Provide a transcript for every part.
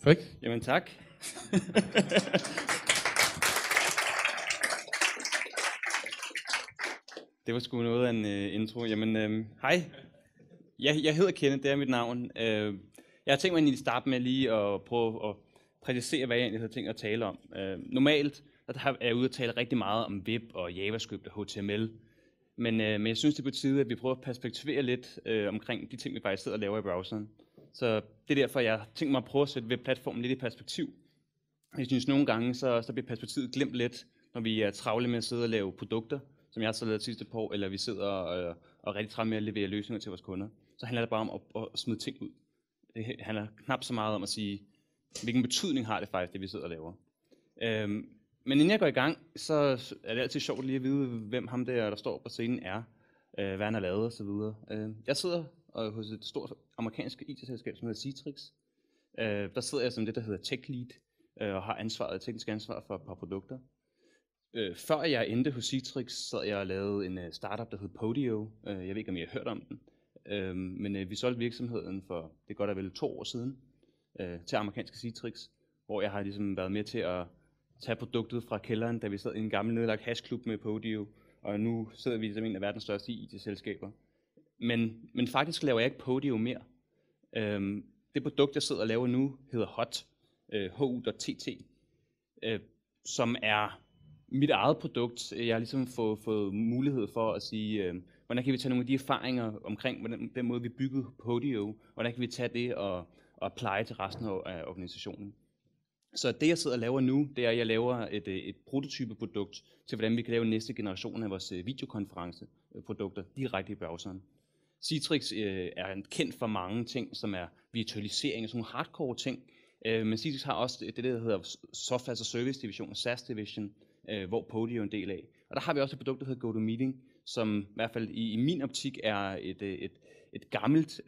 Perfekt. Jamen tak. Det var sgu noget af en intro. Jamen, hej. Jeg hedder Kenneth, det er mit navn. Jeg har tænkt mig at starte med lige at prøve at præcisere, hvad jeg egentlig havde tænkt at tale om. Normalt er jeg ude at tale rigtig meget om web og JavaScript og HTML. Men jeg synes, det er på tide, at vi prøver at perspektivere lidt omkring de ting, vi faktisk sidder og laver i browseren. Så det er derfor, jeg har tænkt mig at prøve at sætte webplatformen lidt i perspektiv. Jeg synes nogle gange, så bliver perspektivet glemt lidt, når vi er travle med at sidde og lave produkter, som jeg har så lavet sidste par år, eller vi sidder og er rigtig travle med at levere løsninger til vores kunder. Så handler det bare om at smide ting ud. Det handler knap så meget om at sige, hvilken betydning har det faktisk, det vi sidder og laver. Men inden jeg går i gang, så er det altid sjovt lige at vide, hvem ham der står på scenen er, hvad han har lavet osv. Jeg sidder hos et stort amerikansk IT-selskab, som hedder Citrix. Der sidder jeg som det, der hedder Tech Lead, og har teknisk ansvar for et par produkter. Før jeg endte hos Citrix, sad jeg og lavede en startup, der hed Podio. Jeg ved ikke, om I har hørt om den. Men vi solgte virksomheden for, det godt er vel 2 år siden, til amerikanske Citrix, hvor jeg har ligesom været med til at tage produktet fra kælderen, da vi sad i en gammel nedlagt hashklub med Podio, og nu sidder vi som en af verdens største IT-selskaber. Men faktisk laver jeg ikke Podio mere. Det produkt, jeg sidder og laver nu, hedder HUT, HU.TT, som er mit eget produkt. Jeg har ligesom fået mulighed for at sige, hvordan kan vi tage nogle af de erfaringer omkring den måde, vi byggede Podio, hvordan kan vi tage det og apply til resten af organisationen. Så det, jeg sidder og laver nu, det er, at jeg laver et prototypeprodukt til, hvordan vi kan lave næste generation af vores videokonferenceprodukter direkte i browseren. Citrix er kendt for mange ting, som er virtualisering og sådan nogle hardcore ting. Men Citrix har også det, der hedder Software as a Service division, SaaS division, hvor Podio er en del af. Og der har vi også et produkt, der hedder GoToMeeting, som i hvert fald i min optik er et gammelt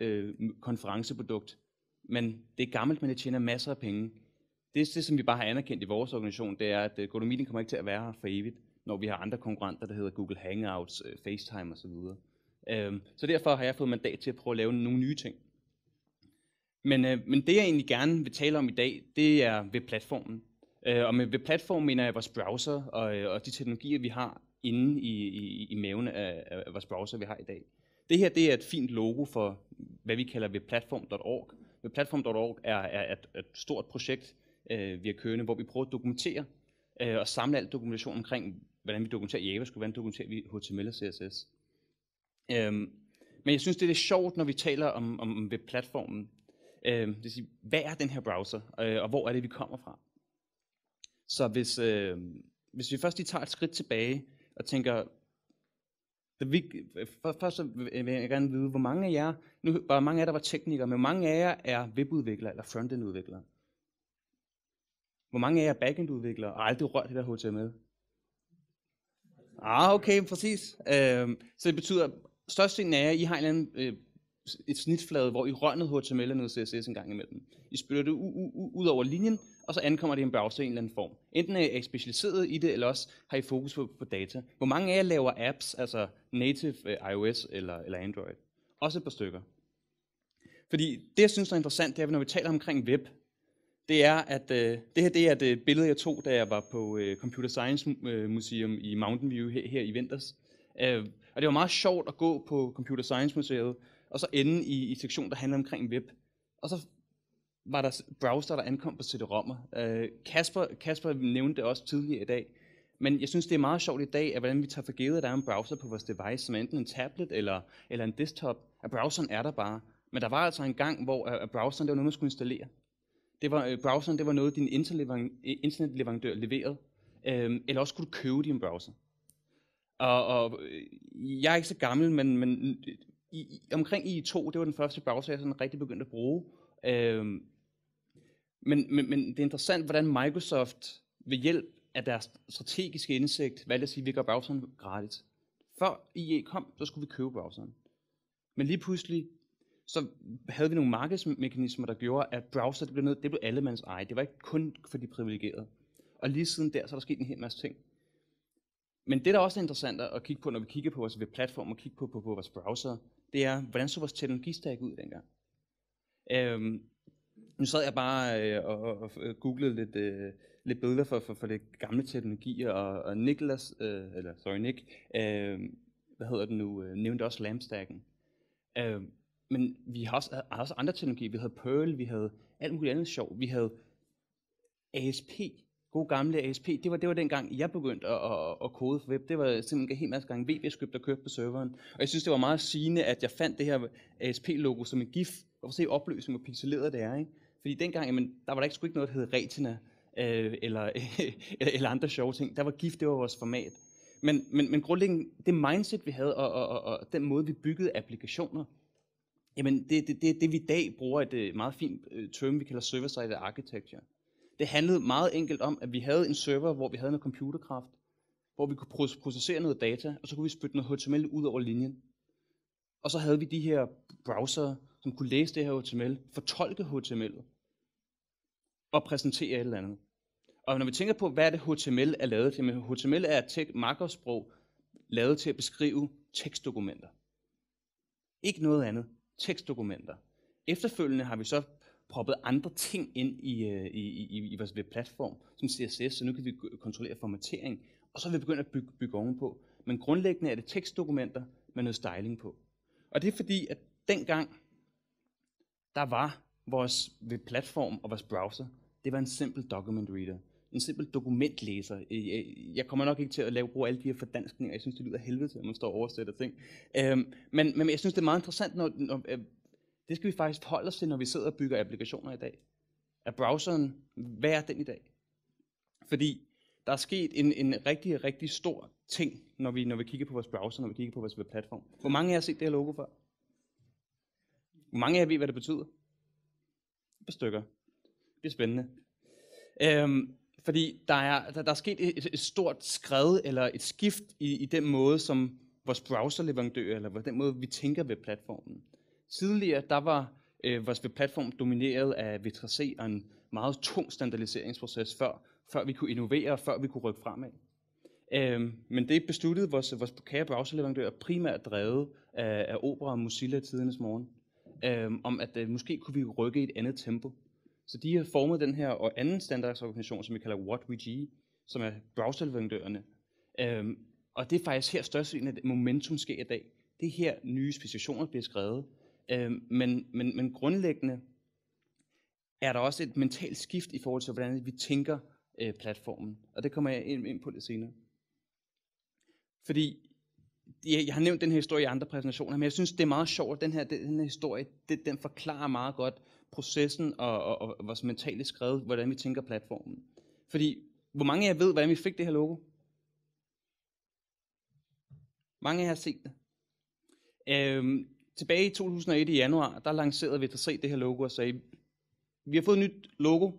konferenceprodukt. Men det er gammelt, men det tjener masser af penge. Det, som vi bare har anerkendt i vores organisation, det er, at GoToMeeting kommer ikke til at være her for evigt, når vi har andre konkurrenter, der hedder Google Hangouts, FaceTime osv. Så derfor har jeg fået mandat til at prøve at lave nogle nye ting. Men det, jeg egentlig gerne vil tale om i dag, det er webplatformen. Og med webplatformen mener jeg vores browser og de teknologier, vi har inde i maven af vores browser, vi har i dag. Det her, det er et fint logo for, hvad vi kalder webplatform.org. Webplatform.org er et stort projekt, vi har kørende, hvor vi prøver at dokumentere og samle al dokumentation omkring, hvordan vi dokumenterer JavaScript, hvordan dokumenterer vi HTML og CSS. Men jeg synes, det er lidt sjovt, når vi taler om webplatformen. Det vil sige, hvad er den her browser, og hvor er det, vi kommer fra? Så hvis vi først lige tager et skridt tilbage og tænker, først vil jeg gerne vide, hvor mange af jer, nu var mange af jer, der var teknikere, men hvor mange af jer er webudviklere eller frontend-udviklere? Hvor mange af jer er backend-udviklere og aldrig rørt det der HTML? Okay, præcis. Så det betyder, størstedelen af jer, I har en eller anden, et snitflade, hvor I rører noget HTML og noget CSS en gang imellem. I spytter det ud over linjen, og så ankommer det i en browser i en eller anden form. Enten er I specialiseret i det, eller også har I fokus på data. Hvor mange af jer laver apps, altså native iOS eller Android? Også et par stykker. Fordi det, jeg synes er interessant, det er, når vi taler omkring web, det er, at det her det er et billede, jeg tog, da jeg var på Computer Science Museum i Mountain View her i vinters. Og det var meget sjovt at gå på Computer Science Museet, og så ende i sektion, der handler omkring web. Og så var der browser, der ankom på CD-rommer. Kasper nævnte det også tidligere i dag. Men jeg synes, det er meget sjovt i dag, at hvordan vi tager for givet, at der er en browser på vores device, som er enten en tablet eller en desktop. At browseren er der bare. Men der var altså en gang, hvor browseren det var noget, man skulle installere. Browseren det var noget, din internetleverandør leverede. Eller også skulle du købe din browser. Og jeg er ikke så gammel, men omkring IE2, det var den første browser, jeg sådan rigtig begyndte at bruge. Men det er interessant, hvordan Microsoft ved hjælp af deres strategiske indsigt valgte at sige, at vi gør browseren gratis. Før IE kom, så skulle vi købe browseren. Men lige pludselig, så havde vi nogle markedsmekanismer, der gjorde, at browser det blev allemands eje. Det var ikke kun for de privilegerede. Og lige siden der, så er der sket en hel masse ting. Men det, der også er interessant at kigge på, når vi kigger på vores webplatform og kigger på vores browser, det er, hvordan så vores teknologistack ud dengang. Nu sad jeg bare og googlede lidt billeder for det gamle teknologier, og Nick, nævnte også lampstacken. Men vi har også andre teknologier. Vi havde Perl, vi havde alt muligt andet sjov. Vi havde ASP, god gamle ASP. Det var dengang, jeg begyndte at kode for web. Det var simpelthen en hel masse gange VB-script, der kørte på serveren. Og jeg synes, det var meget sigende, at jeg fandt det her ASP-logo som en gif. Og for at se opløsning, hvor pixeleret det er, ikke? Fordi dengang, jamen, der var der ikke noget, der hed Retina, eller andre sjove ting. Der var GIF, det var vores format. Men grundlæggende, det mindset, vi havde, og den måde, vi byggede applikationer, jamen, det vi i dag bruger et meget fint term, vi kalder server-side architecture. Det handlede meget enkelt om, at vi havde en server, hvor vi havde noget computerkraft, hvor vi kunne processere noget data, og så kunne vi spytte noget HTML ud over linjen. Og så havde vi de her browser, som kunne læse det her HTML, fortolke HTML og præsentere et eller andet. Og når vi tænker på, hvad det HTML er lavet til, men HTML er et markup-sprog lavet til at beskrive tekstdokumenter. Ikke noget andet. Tekstdokumenter. Efterfølgende har vi så proppet andre ting ind i vores webplatform, som CSS, så nu kan vi kontrollere formatering, og så vil vi begynde at bygge ovenpå. Men grundlæggende er det tekstdokumenter med noget styling på. Og det er fordi, at dengang, der var vores webplatform og vores browser, det var en simpel document reader. En simpel dokumentlæser. Jeg kommer nok ikke til at bruge alle de her fordanskninger. Jeg synes, det lyder helvede til, at man står og oversætter ting. Men jeg synes, det er meget interessant, det skal vi faktisk forholde os til, når vi sidder og bygger applikationer i dag. Er browseren, hvad er den i dag? Fordi der er sket en rigtig, rigtig stor ting, når vi kigger på vores browser, når vi kigger på vores webplatform. Hvor mange af jer har set det her logo før? Hvor mange af jer ved, hvad det betyder? Et par stykker. Det er spændende. Fordi der er sket et stort skred eller et skift i den måde, som vores browserleverandør, eller den måde, vi tænker ved platformen. Tidligere, der var vores webplatform domineret af V3C og en meget tung standardiseringsproces, før vi kunne innovere, og før vi kunne rykke fremad. Men det besluttede vores kære browserleverandør, primært drevet af Opera og Mozilla tidernes morgen, om at måske kunne vi rykke i et andet tempo. Så de har formet den her og anden standardsorganisation, som vi kalder WhatWG, som er browserleverandørerne. Og det er faktisk her størstedelen af momentum sker i dag. Det er her nye specifikationer bliver skrevet. Men grundlæggende er der også et mentalt skift i forhold til, hvordan vi tænker platformen. Og det kommer jeg ind på lidt senere. Fordi jeg har nævnt den her historie i andre præsentationer, men jeg synes, det er meget sjovt, at den her historie, den forklarer meget godt processen og vores mentale skred, hvordan vi tænker platformen. Fordi, hvor mange af jer ved, hvordan vi fik det her logo? Mange af jer har set det. Tilbage i 2001 i januar, der lancerede V3C det her logo og sagde, vi har fået et nyt logo,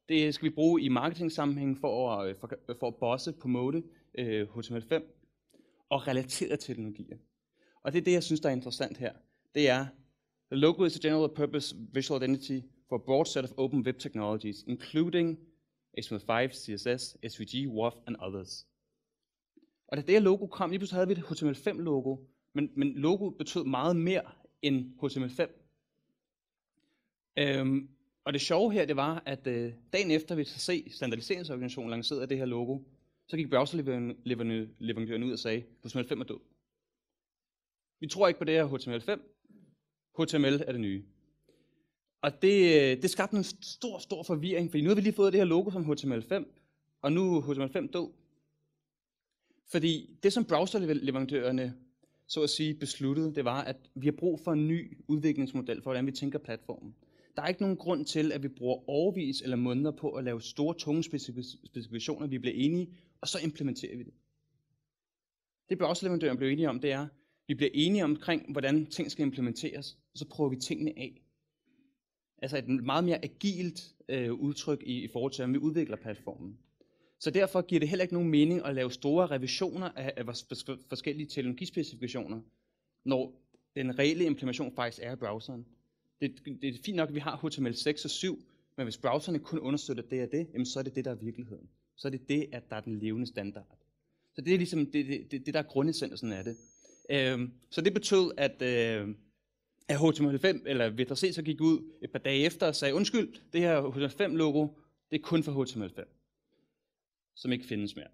det skal vi bruge i marketing-sammenhæng for at bosse, promote HTML5 og relaterede teknologier. Og det er det, jeg synes, der er interessant her. Det er, the logo is a general purpose visual identity for a broad set of open web technologies, including HTML5, CSS, SVG, WAF and others. Og da det her logo kom, lige pludselig havde vi et HTML5-logo, men logoet betød meget mere end HTML5. Og det sjove her, det var, at dagen efter V3C, standardiseringsorganisationen, lancerede det her logo, så gik browserleverandøren ud og sagde, HTML5 er død. Vi tror ikke på det her HTML5. HTML er det nye. Og det skabte en stor forvirring, fordi nu har vi lige fået det her logo som HTML5, og nu er HTML5 død. Fordi det, som browserleverandørerne så at sige besluttede, det var, at vi har brug for en ny udviklingsmodel for, hvordan vi tænker platformen. Der er ikke nogen grund til, at vi bruger årevis eller måneder på at lave store, tunge specifikationer, vi bliver enige, og så implementerer vi det. Det browserleverandøren blev enige om, det er, vi bliver enige omkring, hvordan ting skal implementeres, og så prøver vi tingene af. Altså et meget mere agilt udtryk i forhold til, hvordan vi udvikler platformen. Så derfor giver det heller ikke nogen mening at lave store revisioner af vores forskellige teknologispecifikationer, når den reelle implementation faktisk er i browseren. Det er fint nok, at vi har HTML6 og 7, men hvis browserne kun understøtter det og det, jamen så er det det, der er virkeligheden. Så er det det, at der er den levende standard. Så det er ligesom det der er grundessensen af det. Så det betød, at HTML5 eller V3C så gik ud et par dage efter og sagde, undskyld, det her HTML5-logo, det er kun for HTML5, som ikke findes mere.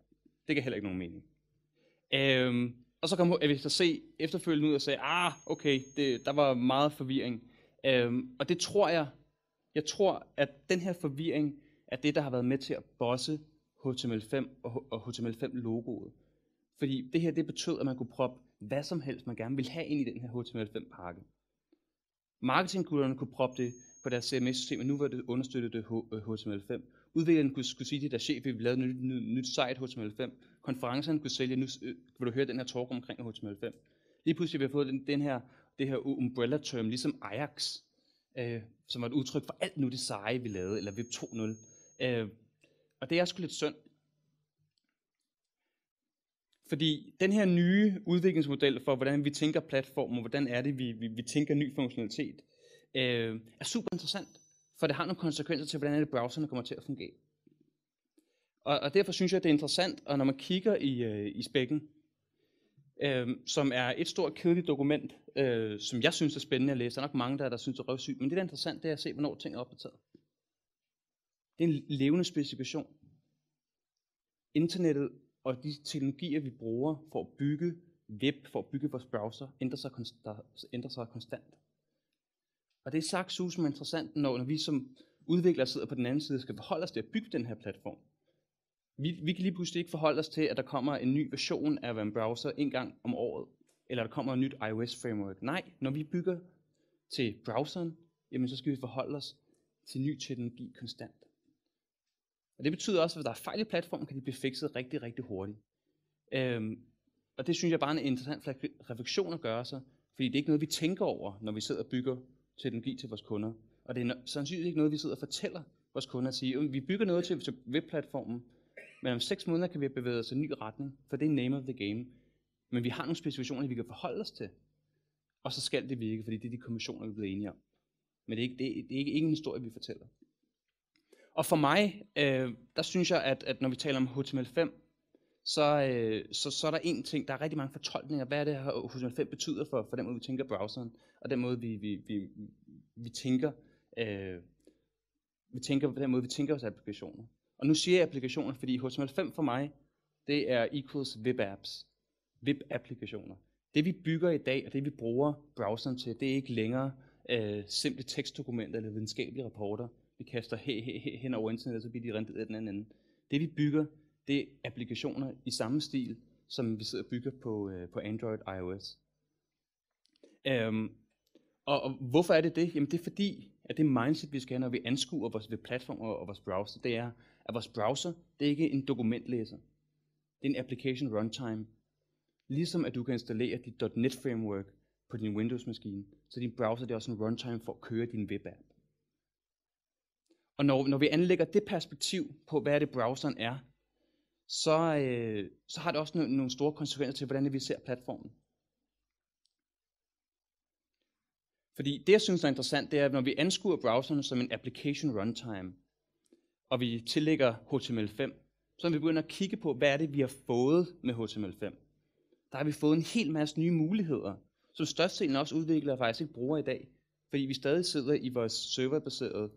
Det giver heller ikke nogen mening. Og så kom V3C efterfølgende ud og sagde, okay, der var meget forvirring. Og det tror jeg tror, at den her forvirring er det, der har været med til at bosse HTML5 og HTML5-logoet. Fordi det her, det betød, at man kunne proppe hvad som helst, man gerne ville have ind i den her HTML5-pakke. Marketinggutterne kunne proppe det på deres CMS-system, og nu var det understøttet det HTML5. Udviklerne skulle sige til deres chef, at vi lavede et nyt site HTML5. Konferencerne kunne sælge, nu vil du høre den her talk omkring HTML5. Lige pludselig har vi fået det her umbrella-term, ligesom Ajax, som var et udtryk for alt nu det seje, vi lavede, eller Web 2.0. Og det er sgu lidt synd. Fordi den her nye udviklingsmodel for, hvordan vi tænker platform, og hvordan er det, vi tænker ny funktionalitet, er super interessant. For det har nogle konsekvenser til, hvordan browserne kommer til at fungere. Og derfor synes jeg, det er interessant, og når man kigger i spækken, som er et stort kedeligt dokument, som jeg synes er spændende at læse. Der er nok mange, der synes det er røvsygt, men det der er interessant, det er at se, hvornår ting er opdateret. Det er en levende specifikation. Internettet og de teknologier, vi bruger for at bygge web, for at bygge vores browser, ændrer sig konstant. Og det er sagt som interessant, når vi som udviklere sidder på den anden side, skal forholde os til at bygge den her platform. Vi kan lige pludselig ikke forholde os til, at der kommer en ny version af en browser en gang om året, eller der kommer et nyt iOS-framework. Nej, når vi bygger til browseren, jamen så skal vi forholde os til ny teknologi konstant. Og det betyder også, at hvis der er fejl i platformen, kan de blive fikset rigtig, rigtig hurtigt. Og det synes jeg bare er en interessant refleksion at gøre sig, fordi det er ikke noget, vi tænker over, når vi sidder og bygger teknologi til vores kunder. Og det er sandsynligvis ikke noget, vi sidder og fortæller vores kunder at sige, vi bygger noget til webplatformen, men om 6 måneder kan vi bevæge os i en ny retning, for det er name of the game. Men vi har nogle specifikationer, vi kan forholde os til, og så skal det virke, fordi det er de kommissioner, vi bliver enige om. Men det er ikke en historie, vi fortæller. Og for mig, der synes jeg, at når vi taler om HTML5, så er der en ting, der er rigtig mange fortolkninger. Hvad er det, HTML5 betyder for den måde, vi tænker browseren, og den måde, vi tænker på den måde, vi tænker vores applikationer. Og nu siger jeg applikationer, fordi HTML5 for mig, det er equals web apps, web-applikationer. Det vi bygger i dag, og det vi bruger browseren til, det er ikke længere simple tekstdokumenter eller videnskabelige rapporter, vi kaster hen over internettet, så bliver de rentet af den anden ende. Det vi bygger, det er applikationer i samme stil, som vi sidder og bygger på Android og iOS. Og hvorfor er det det? Jamen det er fordi, at det mindset, vi skal have, når vi anskuer vores webplatform og vores browser, det er, at vores browser, det er ikke en dokumentlæser. Det er en application runtime. Ligesom at du kan installere dit .NET framework på din Windows-maskine, så din browser det er også en runtime for at køre din webapp. Og når vi anlægger det perspektiv på, hvad det browseren er, så har det også nogle store konsekvenser til, hvordan vi ser platformen. Fordi det, jeg synes er interessant, det er, at når vi anskuer browseren som en application runtime, og vi tillægger HTML5, så er vi begyndt at kigge på, hvad er det, vi har fået med HTML5. Der har vi fået en hel masse nye muligheder, som størstedelen også udviklere faktisk ikke bruger i dag, fordi vi stadig sidder i vores serverbaserede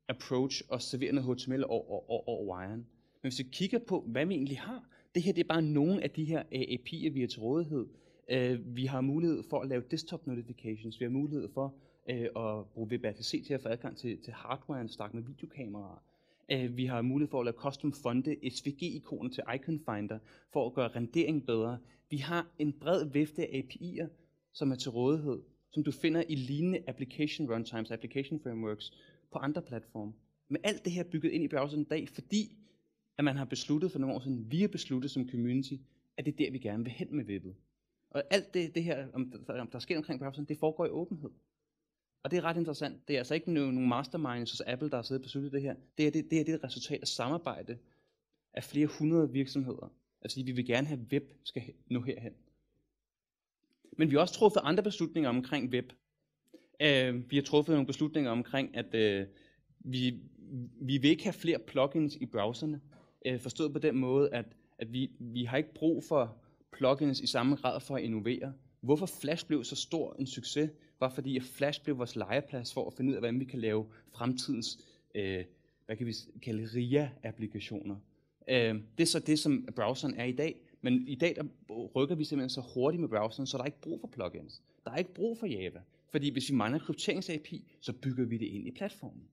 approach og serverer noget HTML over wiren. Men hvis vi kigger på, hvad vi egentlig har, det her det er bare nogle af de her API'er, vi har til rådighed. Vi har mulighed for at lave desktop notifications, vi har mulighed for at bruge WebRTC til at få adgang til hardware, snakke med videokameraer. Vi har mulighed for at lave custom fonte, SVG-ikoner til Icon Finder, for at gøre rendering bedre. Vi har en bred vifte af API'er, som er til rådighed, som du finder i lignende application runtimes, application frameworks på andre platforme. Med alt det her bygget ind i browseren i dag, fordi at man har besluttet for nogle år siden, vi har besluttet som community, at det er der, vi gerne vil hen med webbet. Og alt det her, der sker omkring browseren, det foregår i åbenhed. Og det er ret interessant. Det er altså ikke nogle masterminds hos Apple, der har siddet og besluttet det her. Det er et resultat af samarbejde af flere hundrede virksomheder. Altså vi vil gerne have web skal nå herhen. Men vi har også truffet andre beslutninger omkring web. Vi har truffet nogle beslutninger omkring, at vi vil ikke have flere plugins i browserne. Forstået på den måde, at vi har ikke brug for plugins i samme grad for at innovere. Hvorfor Flash blev så stor en succes, var fordi at Flash blev vores legeplads for at finde ud af, hvordan vi kan lave fremtidens, hvad kan vi kalde RIA-applikationer. Det er så det, som browseren er i dag. Men i dag der rykker vi simpelthen så hurtigt med browseren, så der er ikke brug for plugins. Der er ikke brug for Java. Fordi hvis vi mangler krypterings-API, så bygger vi det ind i platformen.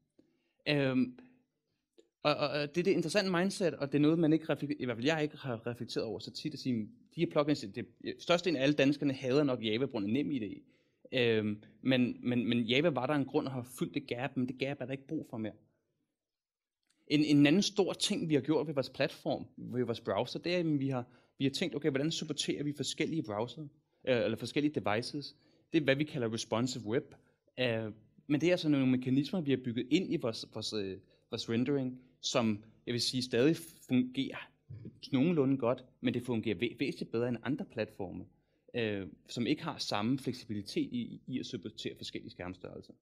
Og det er det interessante mindset, og det er noget, man ikke i hvert fald jeg ikke har reflekteret over så tit at sige, de her plugins, størstedelen af alle danskerne hader nok Java på grund af NemID. Men Java var der en grund at have fyldt det gap, men det gap er der ikke brug for mere. En anden stor ting, vi har gjort ved vores platform, ved vores browser, det er, at vi har tænkt, okay, hvordan supporterer vi forskellige browser, eller forskellige devices. Det er, hvad vi kalder responsive web. Men det er altså nogle mekanismer, vi har bygget ind i vores rendering, som jeg vil sige stadig fungerer nogenlunde godt, men det fungerer væsentligt bedre end andre platforme, som ikke har samme fleksibilitet i at supportere forskellige skærmstørrelser.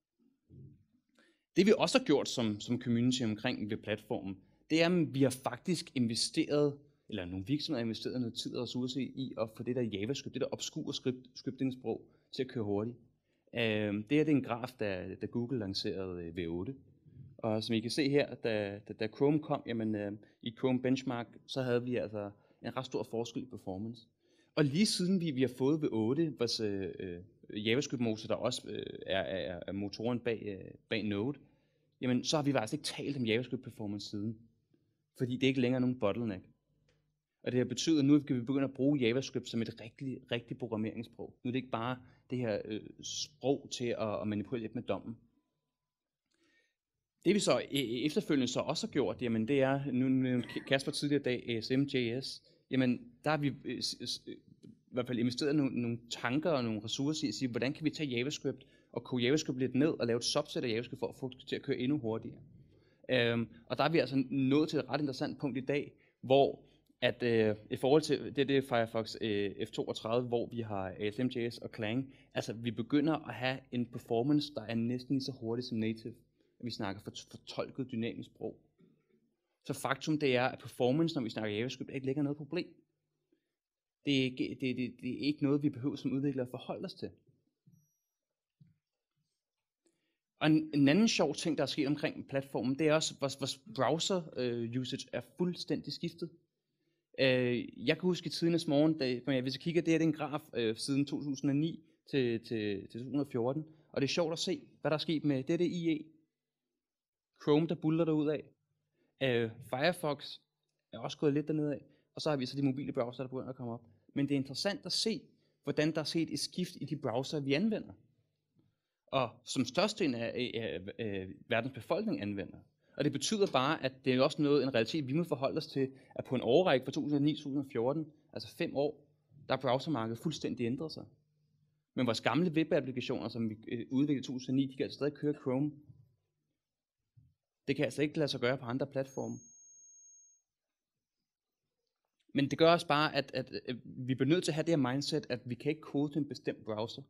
Det vi også har gjort som community omkring ved platformen, det er, at vi har faktisk investeret, eller nogle virksomheder har investeret noget tid og ressourcer i at få det der JavaScript, det der obskure scriptingsprog til at køre hurtigt. Det er en graf, da Google lancerede V8. Og som I kan se her, da Chrome kom, jamen, i Chrome Benchmark, så havde vi altså en ret stor forskel i performance. Og lige siden vi har fået V8, vores JavaScript-motor, der også er motoren bag Node, jamen, så har vi faktisk ikke talt om JavaScript-performance siden. Fordi det er ikke længere nogen bottleneck. Og det har betydet, at nu kan vi begynde at bruge JavaScript som et rigtigt programmeringssprog. Nu er det ikke bare det her sprog til at manipulere lidt med dommen. Det vi så efterfølgende så også har gjort, jamen det er, nu Kasper tidligere dag, ASM.js, jamen der har vi i hvert fald investeret nogle tanker og nogle ressourcer i at sige, hvordan kan vi tage JavaScript og kode JavaScript lidt ned og lave et subset af JavaScript for at få det til at køre endnu hurtigere. Og der er vi altså nået til et ret interessant punkt i dag, hvor at i forhold til det Firefox F32, hvor vi har ASM.js og Clang, altså vi begynder at have en performance, der er næsten lige så hurtig som native. Vi snakker fortolket dynamisk sprog. Så faktum det er, at performance, når vi snakker JavaScript, ikke længere noget problem. Det er ikke noget, vi behøver som udviklere at forholde os til. Og en anden sjov ting, der er sket omkring platformen, det er også, at vores browser usage er fuldstændig skiftet. Jeg kan huske i tidernes morgen, hvis jeg kigger, det er en graf siden 2009 til 2014, og det er sjovt at se, hvad der er sket med det IE. Chrome, der buller derud af. Firefox er også gået lidt dernede af, og så har vi så de mobile browser, der begynder at komme op. Men det er interessant at se, hvordan der er set et skift i de browser, vi anvender. Og som størstedelen af verdens befolkning anvender. Og det betyder bare, at det er også en realitet, vi må forholde os til, at på en årrække fra 2009-2014, altså 5 år, der er browsermarkedet fuldstændig ændret sig. Men vores gamle webapplikationer, som vi udviklede i 2009, de kan altså stadig køre Chrome. Det kan altså ikke lade sig gøre på andre platforme. Men det gør også bare, at vi bliver nødt til at have det her mindset, at vi kan ikke kode til en bestemt browser.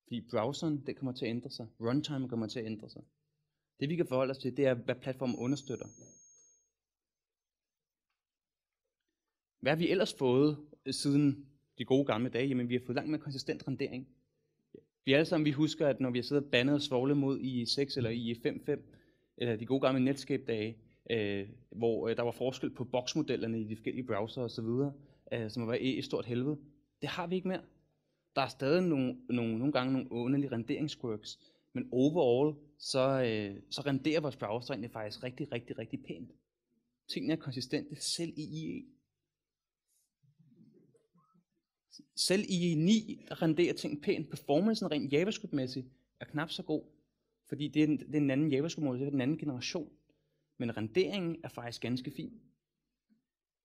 Fordi browseren, det kommer til at ændre sig. Runtime kommer til at ændre sig. Det vi kan forholde os til, det er, hvad platformen understøtter. Hvad har vi ellers fået siden de gode gamle dage? Jamen, vi har fået langt mere konsistent rendering. Vi alle sammen, vi husker, at når vi har siddet og bandet og svoglet mod IE6 eller IE5.5, eller de gode gamle Netscape-dage, hvor der var forskel på boksmodellerne i de forskellige browser osv., som var et stort helvede. Det har vi ikke mere. Der er stadig nogle gange nogle underlige renderingsquirks, men overall, så renderer vores browser egentlig faktisk rigtig pænt. Tingene er konsistente, selv i IE. Selv i IE9, der renderer ting pænt. Performancen rent JavaScript-mæssigt er knap så god, fordi det er en anden JavaScript-model, det er den anden generation. Men renderingen er faktisk ganske fin.